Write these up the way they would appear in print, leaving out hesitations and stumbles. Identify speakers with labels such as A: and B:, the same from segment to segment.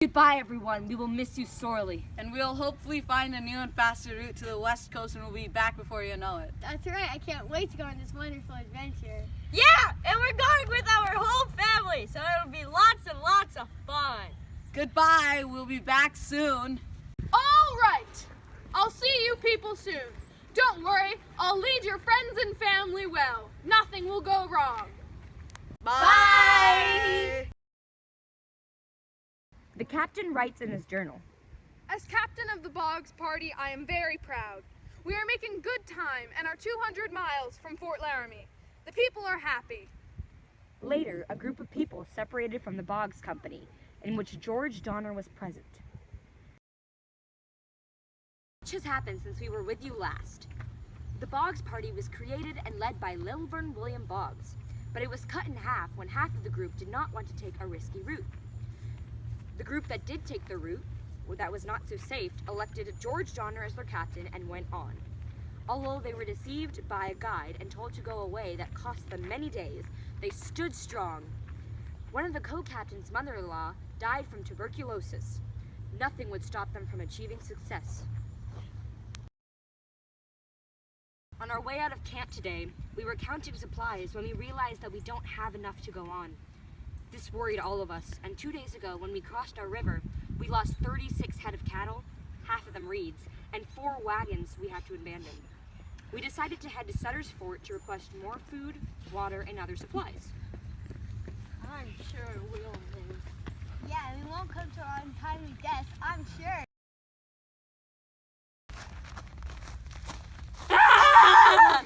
A: Goodbye, everyone. We will miss you sorely.
B: And we'll hopefully find a new and faster route to the West Coast, and we'll be back before you know it.
C: That's right. I can't wait to go on this wonderful adventure.
D: Yeah, and we're going with our whole family, so it'll be lots and lots of fun.
B: Goodbye. We'll be back soon.
E: All right. I'll see you people soon. Don't worry. I'll lead your friends and family well. Nothing will go wrong.
B: Bye.
A: The captain writes in his journal.
E: As captain of the Boggs party, I am very proud. We are making good time and are 200 miles from Fort Laramie. The people are happy.
A: Later, a group of people separated from the Boggs Company, in which George Donner was present. Much has happened since we were with you last. The Boggs party was created and led by Lilburn William Boggs, but it was cut in half when half of the group did not want to take a risky route. The group that did take the route, or that was not so safe, elected George Donner as their captain and went on. Although they were deceived by a guide and told to go away that cost them many days, they stood strong. One of the co-captain's mother-in-law died from tuberculosis. Nothing would stop them from achieving success. On our way out of camp today, we were counting supplies when we realized that we don't have enough to go on. This worried all of us, and 2 days ago when we crossed our river, we lost 36 head of cattle, half of them reeds, and 4 wagons we had to abandon. We decided to head to Sutter's Fort to request more food, water, and other supplies.
C: I'm sure we'll live. Yeah, we won't come to our untimely death, I'm sure.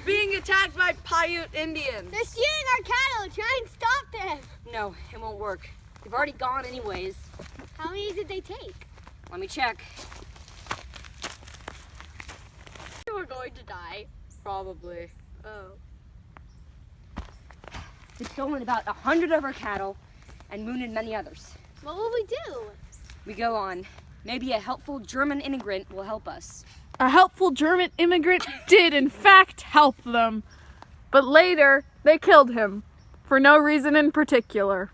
B: Being attacked by Paiute Indians.
C: They're stealing our cattle. Try and stop them.
A: No, it won't work. They've already gone anyways.
C: How many did they take?
A: Let me check.
D: We're going to die.
B: Probably.
C: Oh.
A: They've stolen about 100 of our cattle and wounded many others.
C: What will we do?
A: We go on. Maybe a helpful German immigrant will help us.
E: A helpful German immigrant did in fact help them, but later they killed him for no reason in particular.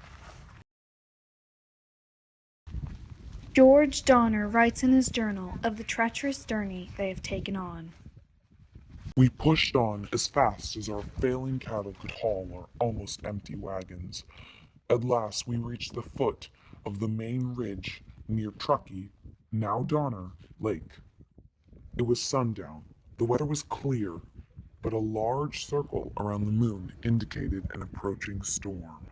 F: George Donner writes in his journal of the treacherous journey they have taken on.
G: We pushed on as fast as our failing cattle could haul our almost empty wagons. At last we reached the foot of the main ridge near Truckee, now Donner, Lake. It was sundown. The weather was clear, but a large circle around the moon indicated an approaching storm.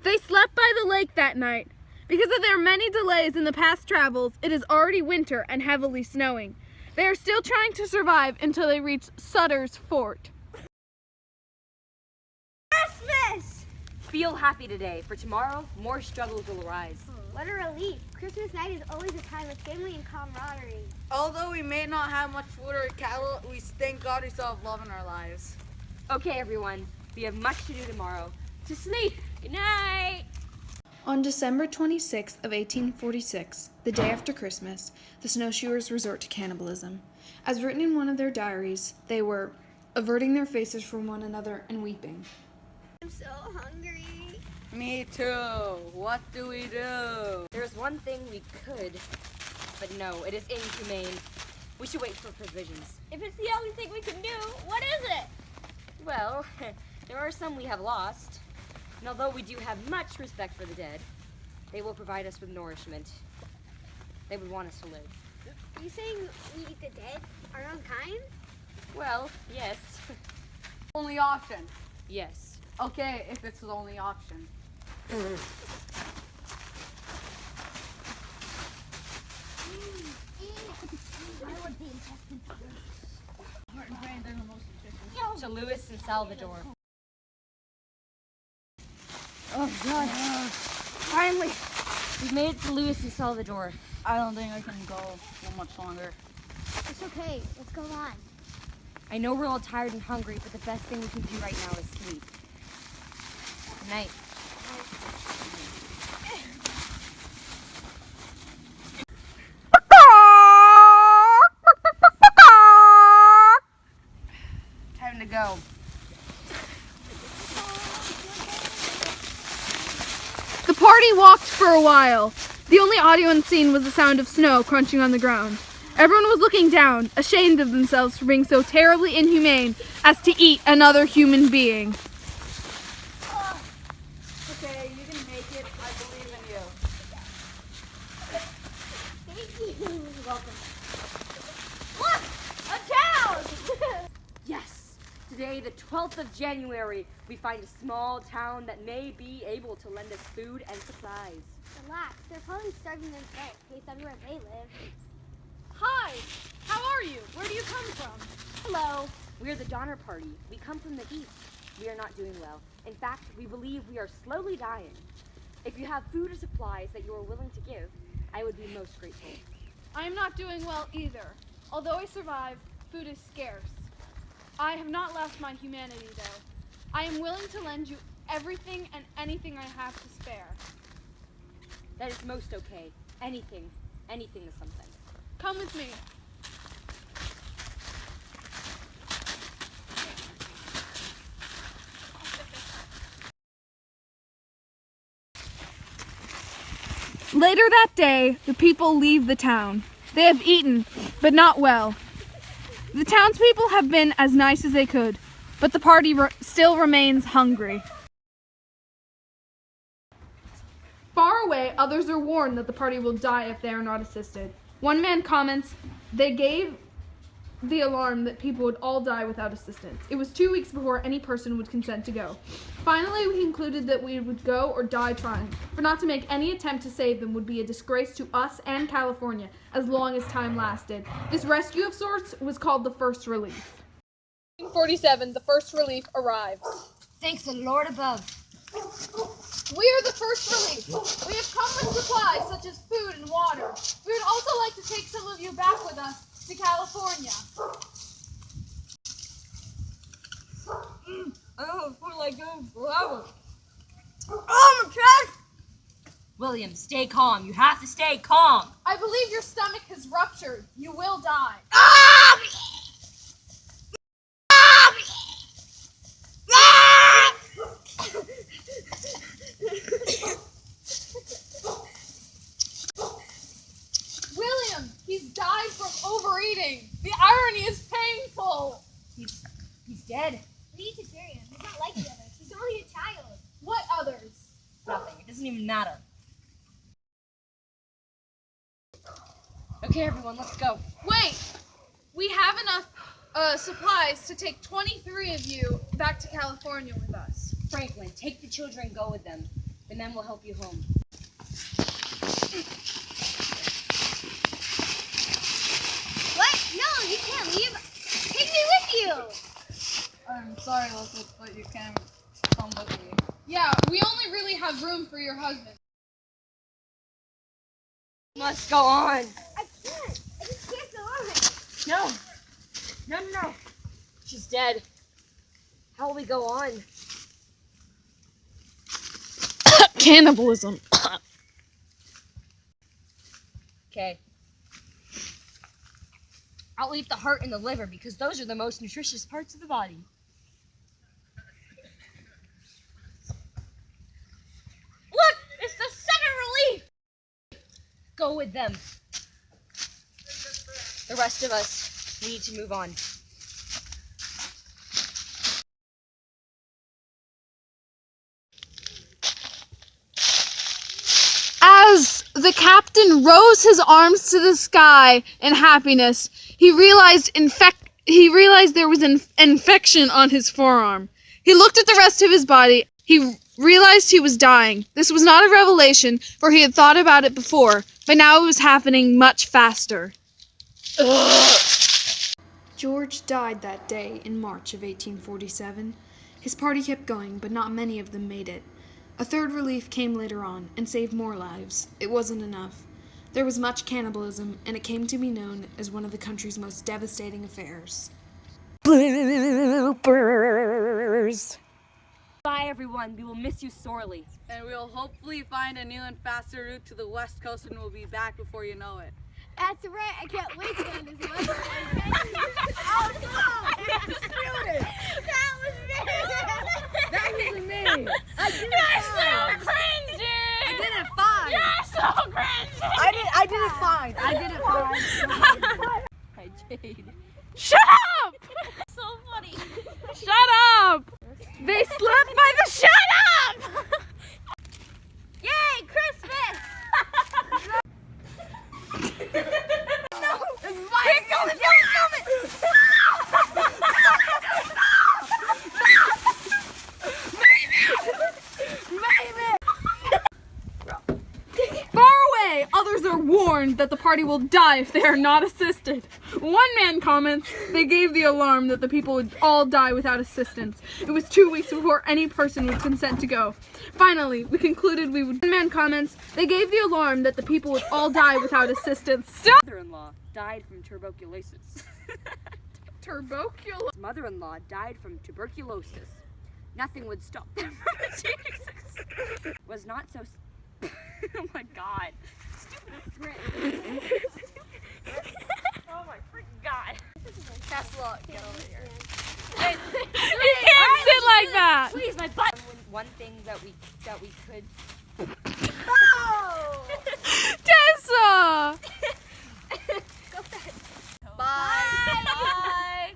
E: They slept by the lake that night. Because of their many delays in the past travels, it is already winter and heavily snowing. They are still trying to survive until they reach Sutter's Fort.
C: Christmas!
A: Feel happy today, for tomorrow more struggles will arise.
C: What a relief. Christmas night is always a time of family and camaraderie.
B: Although we may not have much food or cattle, we thank God we still have love in our lives.
A: Okay, everyone, we have much to do tomorrow.
D: To sleep. Good night.
F: On December 26th of 1846, the day after Christmas, the snowshoers resort to cannibalism. As written in one of their diaries, they were averting their faces from one another and weeping.
C: I'm so hungry.
B: Me too. What do we do?
A: There's one thing we could, but no, it is inhumane. We should wait for provisions.
D: If it's the only thing we can do, what is it?
A: Well, there are some we have lost, and although we do have much respect for the dead, they will provide us with nourishment. They would want us to live.
C: Are you saying we eat the dead, our own kind?
A: Well, yes.
B: Only option.
A: Yes.
B: Okay, if it's the only option.
A: To Louis and Salvador.
B: Oh God.
A: Finally, we've made it to Louis and Salvador.
B: I don't think I can go for much longer.
C: It's okay. Let's go on.
A: I know we're all tired and hungry, but the best thing we can do right now is sleep. Good night. Time to go.
E: The party party walked for a while. The only audio in the scene was the sound of snow crunching on the ground. Everyone was looking down, ashamed of themselves for being so terribly inhumane as to eat another human being.
B: Okay, you can make it. I believe in you.
C: Thank you.
B: Welcome.
D: Look! A town!
A: Yes! Today, the 12th of January, we find a small town that may be able to lend us food and supplies.
C: Relax. They're probably starving themselves based on where they live.
E: Hi, how are you? Where do you come from?
A: Hello! We are the Donner Party. We come from the east. We are not doing well. In fact, we believe we are slowly dying. If you have food or supplies that you are willing to give, I would be most grateful.
E: I am not doing well either. Although I survive, food is scarce. I have not lost my humanity, though. I am willing to lend you everything and anything I have to spare.
A: That is most okay. Anything is something.
E: Come with me. Later that day, the people leave the town. They have eaten, but not well. The townspeople have been as nice as they could, but the party still remains hungry. Far away, others are warned that the party will die if they are not assisted. One man comments, they gave the alarm that people would all die without assistance. It was 2 weeks before any person would consent to go. Finally, we concluded that we would go or die trying, for not to make any attempt to save them would be a disgrace to us and California as long as time lasted. This rescue of sorts was called the First Relief. In 1947, the First Relief arrives.
A: Thank the Lord above.
E: We are the First Relief. We have come with supplies such as food and water. We would also like to take some of you back with us to California.
D: Oh, feel like going forever.
C: Oh, my chest!
D: William, stay calm. You have to stay calm.
E: I believe your stomach has ruptured. You will die. William, he's died from overeating. The irony is painful.
A: He's dead.
C: We need to bury him. He's not like the others. He's only a child.
E: What others?
D: Nothing. It doesn't even matter.
A: Okay, everyone, let's go.
E: Wait! We have enough supplies to take 23 of you back to California with us.
A: Franklin, take the children and go with them. The men will help you home.
C: What? No, you can't leave. Take me with you.
B: I'm sorry, Elizabeth, but you can't come with me.
E: Yeah, we only really have room for your husband.
A: Must go on.
C: I can't. I just can't go on.
A: No. She's dead. How will we go on?
E: Cannibalism.
A: Okay. I'll eat the heart and the liver because those are the most nutritious parts of the body.
D: Look, it's the Second Relief.
A: Go with them. The rest of us, we need to move on.
E: As the captain rose his arms to the sky in happiness, he realized there was an infection on his forearm. He looked at the rest of his body. He realized he was dying. This was not a revelation, for he had thought about it before, but now it was happening much faster.
F: George died that day in March of 1847. His party kept going, but not many of them made it. A third relief came later on and saved more lives. It wasn't enough. There was much cannibalism, and it came to be known as one of the country's most devastating affairs.
A: Bloopers. Bye, everyone. We will miss you sorely.
B: And we'll hopefully find a new and faster route to the West Coast, and we'll be back before you know it.
C: That's right. I can't wait to go on this one.
B: Oh no! That was me! I did it!
D: You're so cringy!
E: Shut up!
D: So funny.
E: Shut up! They slept by the shut up!
D: Yay, Christmas!
E: Far away, others are warned that the party will die if they are not assisted. One man comments, they gave the alarm that the people would all die without assistance. It was 2 weeks before any person would consent to go. Finally, we concluded we would. One man comments, they gave the alarm that the people would all die without assistance. Stop!
A: Mother-in-law died from tuberculosis.
E: Tuberculosis.
A: His mother-in-law died from tuberculosis. Nothing would stop them from achieving success. Was not so. Oh my god.
D: Oh my freaking god. Tesla, get over here.
E: You can't sit like that!
D: Please, my butt.
A: One thing that we could.
E: Tessa!
D: Bye. Bye.